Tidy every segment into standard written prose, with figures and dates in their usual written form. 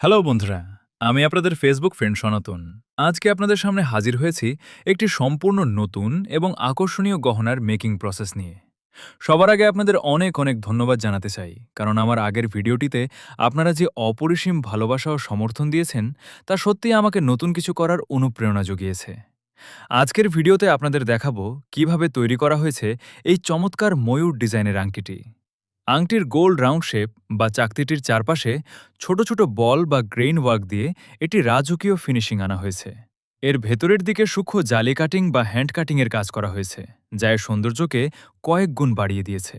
Hello বন্ধুরা, আমি আপনাদের ফেসবুক ফ্রেন্ড সনাতন। আজকে আপনাদের সামনে হাজির হয়েছি একটি সম্পূর্ণ নতুন এবং আকর্ষণীয় গহনার মেকিং প্রসেস নিয়ে। সবার আগে আপনাদের অনেক অনেক ধন্যবাদ জানাতে চাই, কারণ আমার আগের ভিডিওটিতে আপনারা যে অপরিসীম ভালোবাসা ও সমর্থন দিয়েছেন তা সত্যিই আমাকে নতুন কিছু করার অনুপ্রেরণা জুগিয়েছে। আজকের ভিডিওতে আপনাদের দেখাবো কিভাবে তৈরি করা হয়েছে এই চমৎকার ময়ূর ডিজাইনের আংটিটি। আংটির গোল রাউন্ড শেপ বা চাকতিটির চারপাশে ছোট ছোট বল বা গ্রেইন ওয়ার্ক দিয়ে এটি রাজকীয় ফিনিশিং আনা হয়েছে। এর ভেতরের দিকে সূক্ষ্ম জালি কাটিং বা হ্যান্ড কাটিংয়ের কাজ করা হয়েছে, যা এর সৌন্দর্যকে কয়েক গুণ বাড়িয়ে দিয়েছে।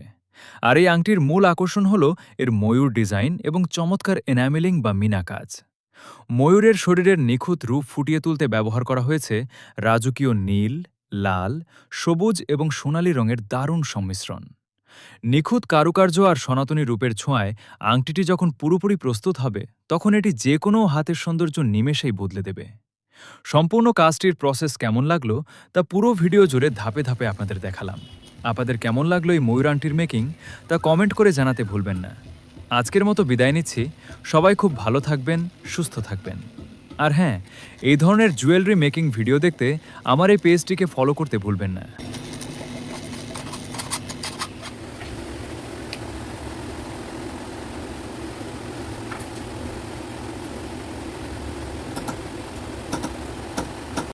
আর এই আংটির মূল আকর্ষণ হল এর ময়ূর ডিজাইন এবং চমৎকার এনামেলিং বা মিনা কাজ। ময়ূরের শরীরের নিখুঁত রূপ ফুটিয়ে তুলতে ব্যবহার করা হয়েছে রাজকীয় নীল, লাল, সবুজ এবং সোনালী রঙের দারুণ সংমিশ্রণ। নিখুঁত কারুকার্য আর সনাতনী রূপের ছোঁয়ায় আংটিটি যখন পুরোপুরি প্রস্তুত হবে, তখন এটি যে কোনো হাতের সৌন্দর্য নিমেষেই বদলে দেবে। সম্পূর্ণ কাজটির প্রসেস কেমন লাগলো তা পুরো ভিডিও জুড়ে ধাপে ধাপে আপনাদের দেখালাম। আপনাদের কেমন লাগলো এই ময়ূর আংটির মেকিং তা কমেন্ট করে জানাতে ভুলবেন না। আজকের মতো বিদায় নিচ্ছি। সবাই খুব ভালো থাকবেন, সুস্থ থাকবেন। আর হ্যাঁ, এই ধরনের জুয়েলারি মেকিং ভিডিও দেখতে আমার এই পেজটিকে ফলো করতে ভুলবেন না।